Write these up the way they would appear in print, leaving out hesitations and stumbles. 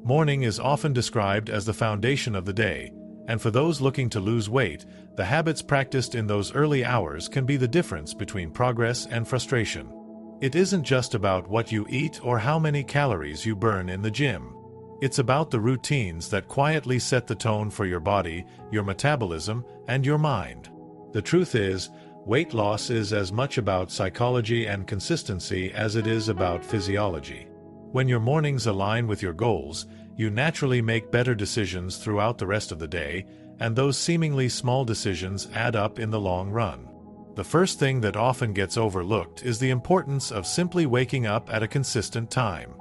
Morning is often described as the foundation of the day, and for those looking to lose weight, the habits practiced in those early hours can be the difference between progress and frustration. It isn't just about what you eat or how many calories you burn in the gym. It's about the routines that quietly set the tone for your body, your metabolism, and your mind. The truth is, weight loss is as much about psychology and consistency as it is about physiology. When your mornings align with your goals, you naturally make better decisions throughout the rest of the day, and those seemingly small decisions add up in the long run. The first thing that often gets overlooked is the importance of simply waking up at a consistent time.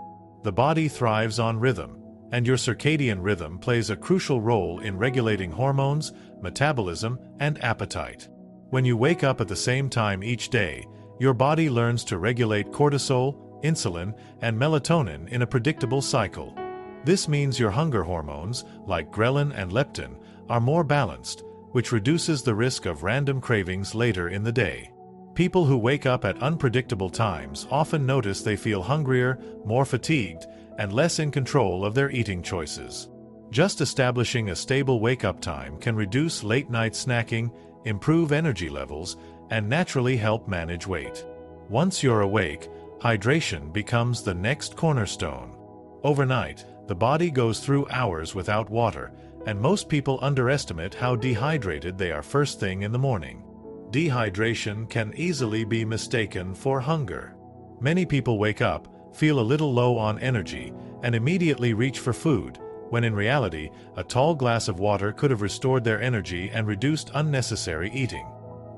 The body thrives on rhythm, and your circadian rhythm plays a crucial role in regulating hormones, metabolism, and appetite. When you wake up at the same time each day, your body learns to regulate cortisol, insulin, and melatonin in a predictable cycle. This means your hunger hormones, like ghrelin and leptin, are more balanced, which reduces the risk of random cravings later in the day. People who wake up at unpredictable times often notice they feel hungrier, more fatigued, and less in control of their eating choices. Just establishing a stable wake-up time can reduce late-night snacking, improve energy levels, and naturally help manage weight. Once you're awake, hydration becomes the next cornerstone. Overnight, the body goes through hours without water, and most people underestimate how dehydrated they are first thing in the morning. Dehydration can easily be mistaken for hunger. Many people wake up, feel a little low on energy, and immediately reach for food, when in reality, a tall glass of water could have restored their energy and reduced unnecessary eating.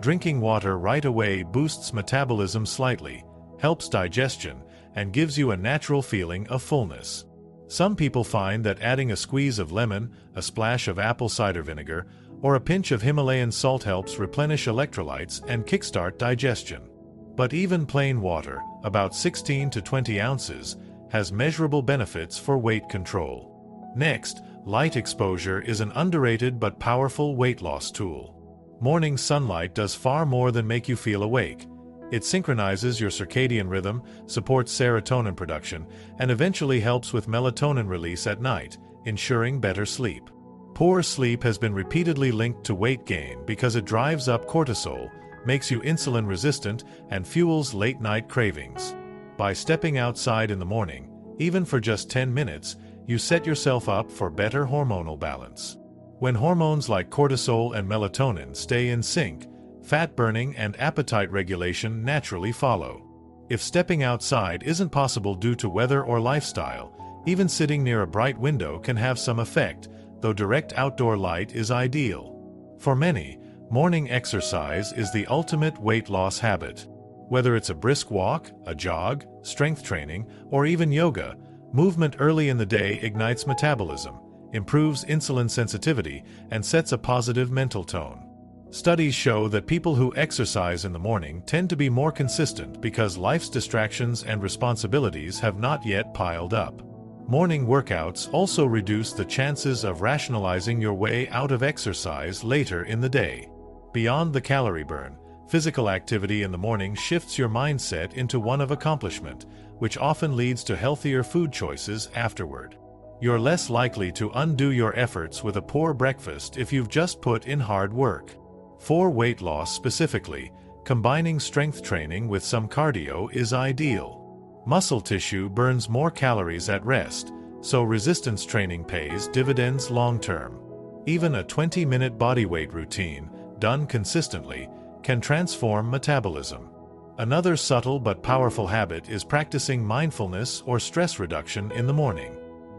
Drinking water right away boosts metabolism slightly, helps digestion, and gives you a natural feeling of fullness. Some people find that adding a squeeze of lemon, a splash of apple cider vinegar, or a pinch of Himalayan salt helps replenish electrolytes and kickstart digestion. But even plain water, about 16 to 20 ounces, has measurable benefits for weight control. Next, light exposure is an underrated but powerful weight loss tool. Morning sunlight does far more than make you feel awake. It synchronizes your circadian rhythm, supports serotonin production, and eventually helps with melatonin release at night, ensuring better sleep. Poor sleep has been repeatedly linked to weight gain because it drives up cortisol, makes you insulin resistant, and fuels late-night cravings. By stepping outside in the morning, even for just 10 minutes, you set yourself up for better hormonal balance. When hormones like cortisol and melatonin stay in sync, fat burning and appetite regulation naturally follow. If stepping outside isn't possible due to weather or lifestyle, even sitting near a bright window can have some effect, though direct outdoor light is ideal. For many, morning exercise is the ultimate weight loss habit. Whether it's a brisk walk, a jog, strength training, or even yoga, movement early in the day ignites metabolism, improves insulin sensitivity, and sets a positive mental tone. Studies show that people who exercise in the morning tend to be more consistent because life's distractions and responsibilities have not yet piled up. Morning workouts also reduce the chances of rationalizing your way out of exercise later in the day. Beyond the calorie burn, physical activity in the morning shifts your mindset into one of accomplishment, which often leads to healthier food choices afterward. You're less likely to undo your efforts with a poor breakfast if you've just put in hard work. For weight loss specifically, combining strength training with some cardio is ideal. Muscle tissue burns more calories at rest, so resistance training pays dividends long-term. Even a 20-minute bodyweight routine, done consistently, can transform metabolism. Another subtle but powerful habit is practicing mindfulness or stress reduction in the morning.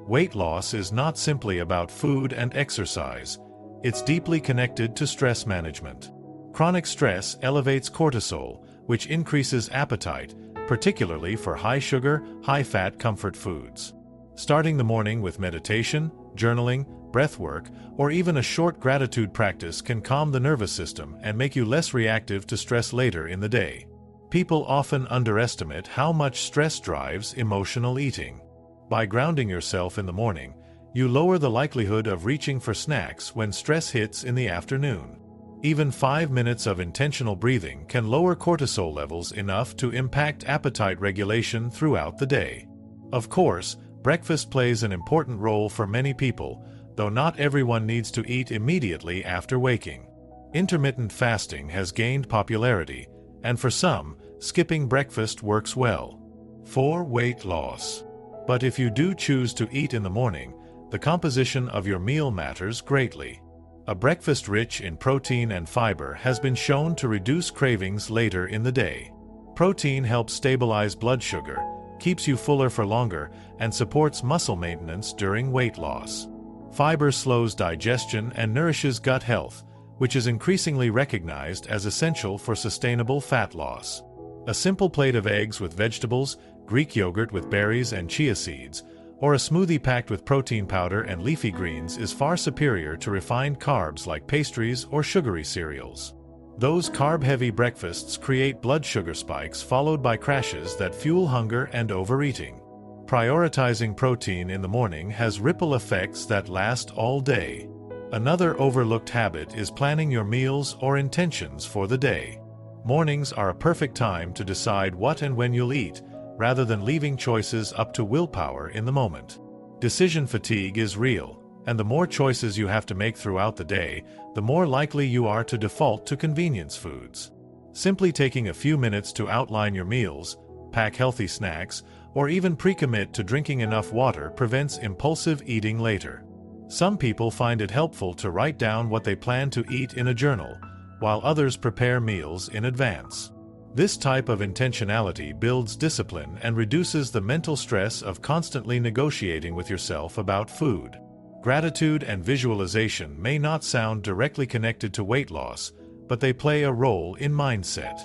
Weight loss is not simply about food and exercise. It's deeply connected to stress management. Chronic stress elevates cortisol, which increases appetite, particularly for high-sugar, high-fat comfort foods. Starting the morning with meditation, journaling, breathwork, or even a short gratitude practice can calm the nervous system and make you less reactive to stress later in the day. People often underestimate how much stress drives emotional eating. By grounding yourself in the morning, you lower the likelihood of reaching for snacks when stress hits in the afternoon. Even 5 minutes of intentional breathing can lower cortisol levels enough to impact appetite regulation throughout the day. Of course, breakfast plays an important role for many people, though not everyone needs to eat immediately after waking. Intermittent fasting has gained popularity, and for some, skipping breakfast works well. 4. Weight loss. But if you do choose to eat in the morning, the composition of your meal matters greatly. A breakfast rich in protein and fiber has been shown to reduce cravings later in the day. Protein helps stabilize blood sugar, keeps you fuller for longer, and supports muscle maintenance during weight loss. Fiber slows digestion and nourishes gut health, which is increasingly recognized as essential for sustainable fat loss. A simple plate of eggs with vegetables, Greek yogurt with berries and chia seeds, or a smoothie packed with protein powder and leafy greens is far superior to refined carbs like pastries or sugary cereals. Those carb-heavy breakfasts create blood sugar spikes followed by crashes that fuel hunger and overeating. Prioritizing protein in the morning has ripple effects that last all day. Another overlooked habit is planning your meals or intentions for the day. Mornings are a perfect time to decide what and when you'll eat, rather than leaving choices up to willpower in the moment. Decision fatigue is real, and the more choices you have to make throughout the day, the more likely you are to default to convenience foods. Simply taking a few minutes to outline your meals, pack healthy snacks, or even pre-commit to drinking enough water prevents impulsive eating later. Some people find it helpful to write down what they plan to eat in a journal, while others prepare meals in advance. This type of intentionality builds discipline and reduces the mental stress of constantly negotiating with yourself about food. Gratitude and visualization may not sound directly connected to weight loss, but they play a role in mindset.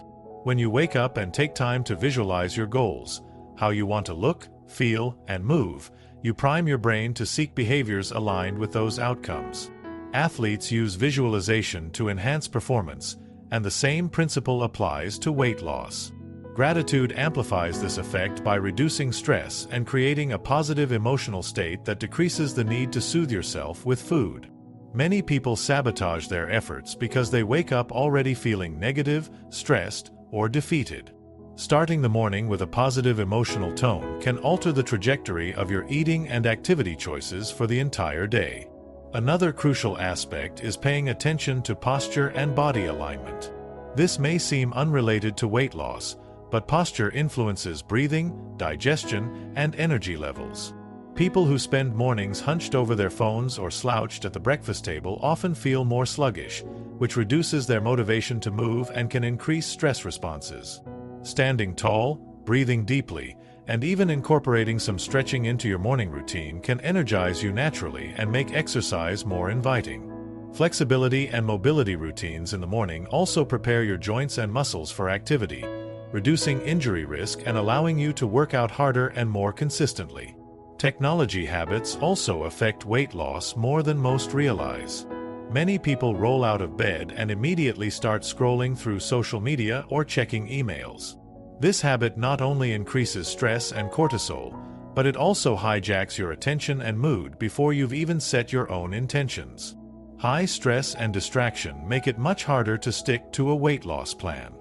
When you wake up and take time to visualize your goals, how you want to look, feel, and move, you prime your brain to seek behaviors aligned with those outcomes. Athletes use visualization to enhance performance, and the same principle applies to weight loss. Gratitude amplifies this effect by reducing stress and creating a positive emotional state that decreases the need to soothe yourself with food. Many people sabotage their efforts because they wake up already feeling negative, stressed, or defeated. Starting the morning with a positive emotional tone can alter the trajectory of your eating and activity choices for the entire day. Another crucial aspect is paying attention to posture and body alignment. This may seem unrelated to weight loss, but posture influences breathing, digestion, and energy levels. People who spend mornings hunched over their phones or slouched at the breakfast table often feel more sluggish, which reduces their motivation to move and can increase stress responses. Standing tall, breathing deeply, and even incorporating some stretching into your morning routine can energize you naturally and make exercise more inviting. Flexibility and mobility routines in the morning also prepare your joints and muscles for activity, reducing injury risk and allowing you to work out harder and more consistently. Technology habits also affect weight loss more than most realize. Many people roll out of bed and immediately start scrolling through social media or checking emails. This habit not only increases stress and cortisol, but it also hijacks your attention and mood before you've even set your own intentions. High stress and distraction make it much harder to stick to a weight loss plan.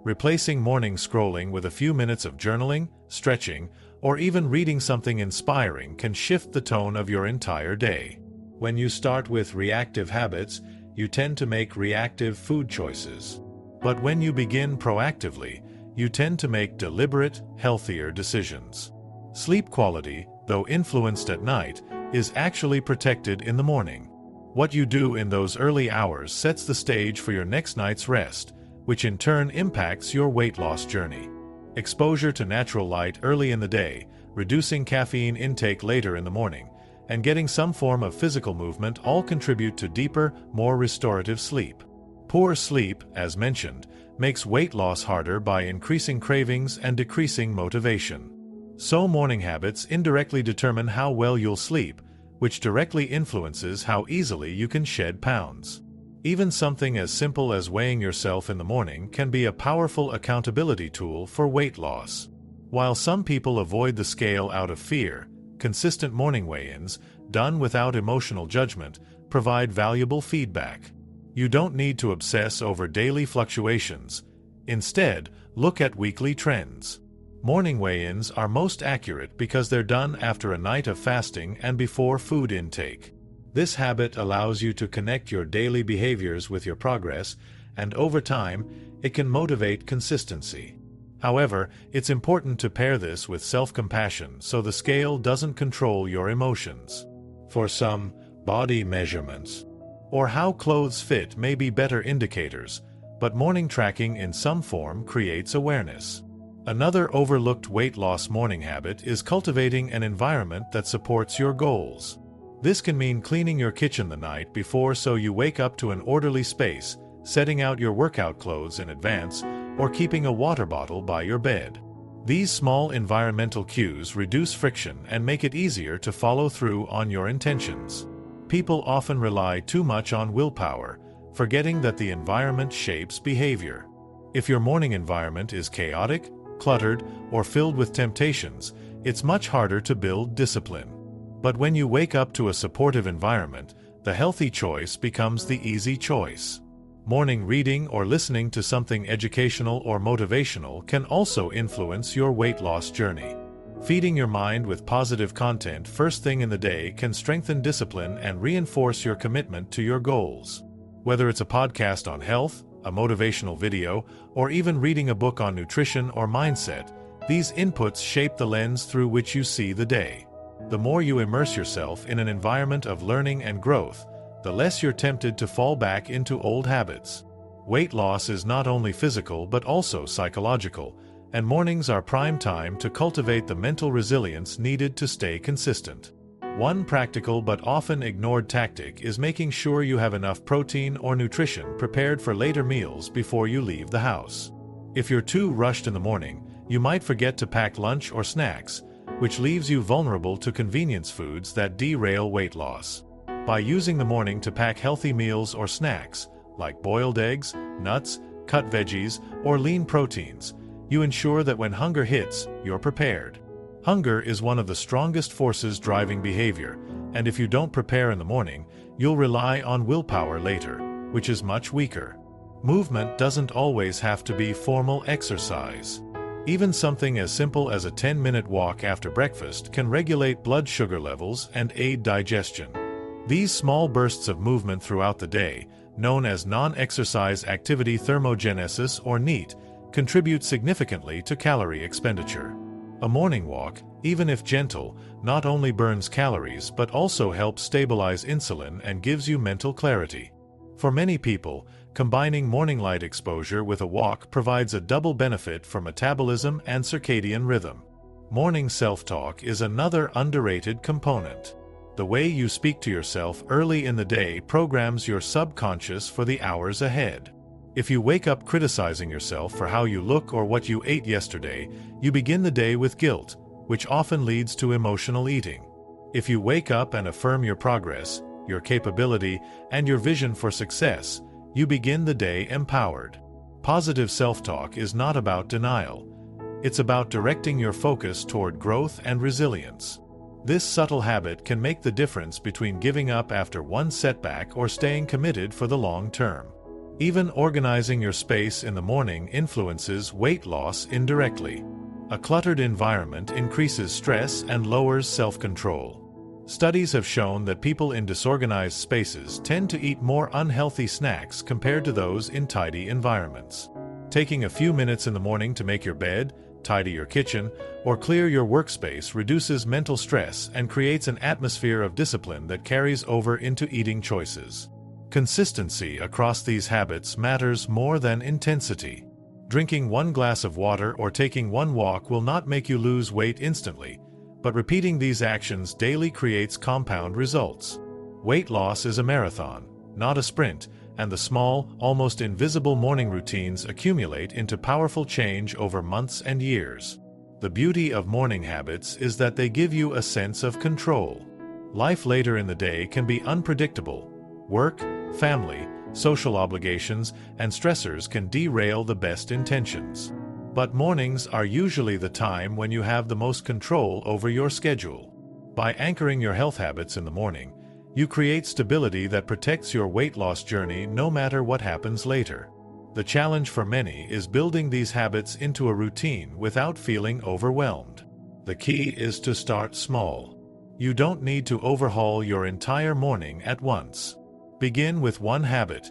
Replacing morning scrolling with a few minutes of journaling, stretching, or even reading something inspiring can shift the tone of your entire day. When you start with reactive habits, you tend to make reactive food choices. But when you begin proactively, you tend to make deliberate, healthier decisions. Sleep quality, though influenced at night, is actually protected in the morning. What you do in those early hours sets the stage for your next night's rest, which in turn impacts your weight loss journey. Exposure to natural light early in the day, reducing caffeine intake later in the morning, and getting some form of physical movement all contribute to deeper, more restorative sleep. Poor sleep, as mentioned, makes weight loss harder by increasing cravings and decreasing motivation. So morning habits indirectly determine how well you'll sleep, which directly influences how easily you can shed pounds. Even something as simple as weighing yourself in the morning can be a powerful accountability tool for weight loss. While some people avoid the scale out of fear, consistent morning weigh-ins, done without emotional judgment, provide valuable feedback. You don't need to obsess over daily fluctuations. Instead, look at weekly trends. Morning weigh-ins are most accurate because they're done after a night of fasting and before food intake. This habit allows you to connect your daily behaviors with your progress, and over time, it can motivate consistency. However, it's important to pair this with self-compassion so the scale doesn't control your emotions. For some, body measurements or how clothes fit may be better indicators, but morning tracking in some form creates awareness. Another overlooked weight loss morning habit is cultivating an environment that supports your goals. This can mean cleaning your kitchen the night before so you wake up to an orderly space, setting out your workout clothes in advance, or keeping a water bottle by your bed. These small environmental cues reduce friction and make it easier to follow through on your intentions. People often rely too much on willpower, forgetting that the environment shapes behavior. If your morning environment is chaotic, cluttered, or filled with temptations, it's much harder to build discipline. But when you wake up to a supportive environment, the healthy choice becomes the easy choice. Morning reading or listening to something educational or motivational can also influence your weight loss journey. Feeding your mind with positive content first thing in the day can strengthen discipline and reinforce your commitment to your goals. Whether it's a podcast on health, a motivational video, or even reading a book on nutrition or mindset, these inputs shape the lens through which you see the day. The more you immerse yourself in an environment of learning and growth, the less you're tempted to fall back into old habits. Weight loss is not only physical but also psychological, and mornings are prime time to cultivate the mental resilience needed to stay consistent. One practical but often ignored tactic is making sure you have enough protein or nutrition prepared for later meals before you leave the house. If you're too rushed in the morning, you might forget to pack lunch or snacks, which leaves you vulnerable to convenience foods that derail weight loss. By using the morning to pack healthy meals or snacks, like boiled eggs, nuts, cut veggies, or lean proteins, you ensure that when hunger hits, you're prepared. Hunger is one of the strongest forces driving behavior, and if you don't prepare in the morning, you'll rely on willpower later, which is much weaker. Movement doesn't always have to be formal exercise. Even something as simple as a 10-minute walk after breakfast can regulate blood sugar levels and aid digestion. These small bursts of movement throughout the day, known as non-exercise activity thermogenesis or NEAT, contribute significantly to calorie expenditure. A morning walk, even if gentle, not only burns calories but also helps stabilize insulin and gives you mental clarity. For many people, combining morning light exposure with a walk provides a double benefit for metabolism and circadian rhythm. Morning self-talk is another underrated component. The way you speak to yourself early in the day programs your subconscious for the hours ahead. If you wake up criticizing yourself for how you look or what you ate yesterday, you begin the day with guilt, which often leads to emotional eating. If you wake up and affirm your progress, your capability, and your vision for success, you begin the day empowered. Positive self-talk is not about denial. It's about directing your focus toward growth and resilience. This subtle habit can make the difference between giving up after one setback or staying committed for the long term. Even organizing your space in the morning influences weight loss indirectly. A cluttered environment increases stress and lowers self-control. Studies have shown that people in disorganized spaces tend to eat more unhealthy snacks compared to those in tidy environments. Taking a few minutes in the morning to make your bed, tidy your kitchen, or clear your workspace reduces mental stress and creates an atmosphere of discipline that carries over into eating choices. Consistency across these habits matters more than intensity. Drinking one glass of water or taking one walk will not make you lose weight instantly, but repeating these actions daily creates compound results. Weight loss is a marathon, not a sprint, and the small, almost invisible morning routines accumulate into powerful change over months and years. The beauty of morning habits is that they give you a sense of control. Life later in the day can be unpredictable. Work, family, social obligations, and stressors can derail the best intentions. But mornings are usually the time when you have the most control over your schedule. By anchoring your health habits in the morning, you create stability that protects your weight loss journey no matter what happens later. The challenge for many is building these habits into a routine without feeling overwhelmed. The key is to start small. You don't need to overhaul your entire morning at once. Begin with one habit,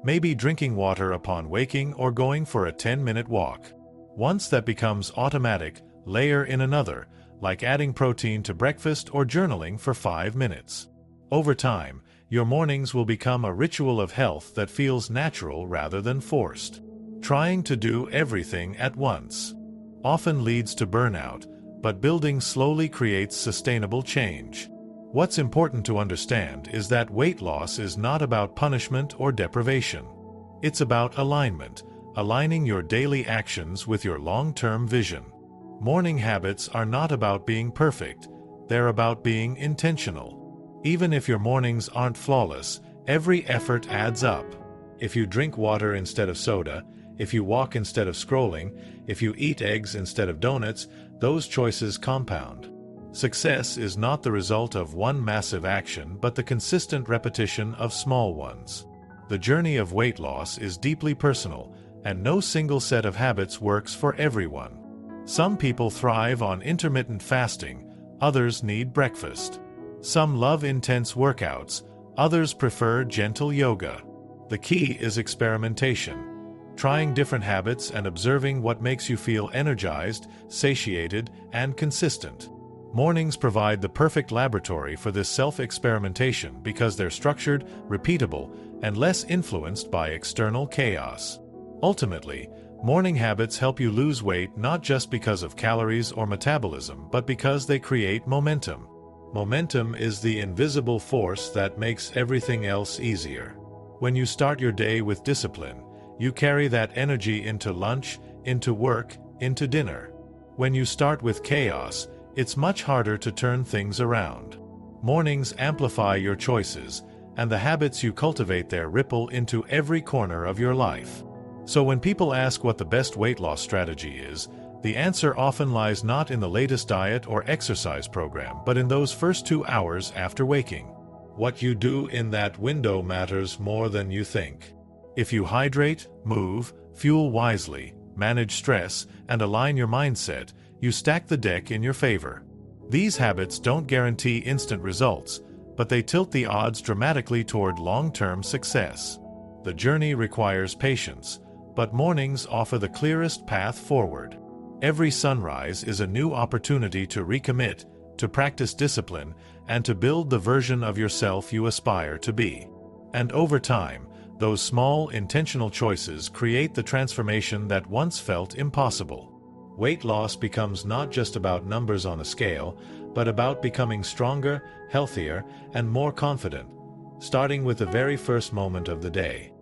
maybe drinking water upon waking or going for a 10-minute walk. Once that becomes automatic, layer in another, like adding protein to breakfast or journaling for 5 minutes. Over time, your mornings will become a ritual of health that feels natural rather than forced. Trying to do everything at once often leads to burnout, but building slowly creates sustainable change. What's important to understand is that weight loss is not about punishment or deprivation. It's about alignment, aligning your daily actions with your long-term vision. Morning habits are not about being perfect, they're about being intentional. Even if your mornings aren't flawless, every effort adds up. If you drink water instead of soda, if you walk instead of scrolling, if you eat eggs instead of donuts, those choices compound. Success is not the result of one massive action, but the consistent repetition of small ones. The journey of weight loss is deeply personal, and no single set of habits works for everyone. Some people thrive on intermittent fasting, others need breakfast. Some love intense workouts, others prefer gentle yoga. The key is experimentation. Trying different habits and observing what makes you feel energized, satiated, and consistent. Mornings provide the perfect laboratory for this self-experimentation because they're structured, repeatable, and less influenced by external chaos. Ultimately, morning habits help you lose weight not just because of calories or metabolism, but because they create momentum. Momentum is the invisible force that makes everything else easier. When you start your day with discipline, you carry that energy into lunch, into work, into dinner. When you start with chaos, it's much harder to turn things around. Mornings amplify your choices, and the habits you cultivate there ripple into every corner of your life. So when people ask what the best weight loss strategy is, the answer often lies not in the latest diet or exercise program, but in those first 2 hours after waking. What you do in that window matters more than you think. If you hydrate, move, fuel wisely, manage stress, and align your mindset, you stack the deck in your favor. These habits don't guarantee instant results, but they tilt the odds dramatically toward long-term success. The journey requires patience, but mornings offer the clearest path forward. Every sunrise is a new opportunity to recommit, to practice discipline, and to build the version of yourself you aspire to be. And over time, those small, intentional choices create the transformation that once felt impossible. Weight loss becomes not just about numbers on a scale, but about becoming stronger, healthier, and more confident, starting with the very first moment of the day.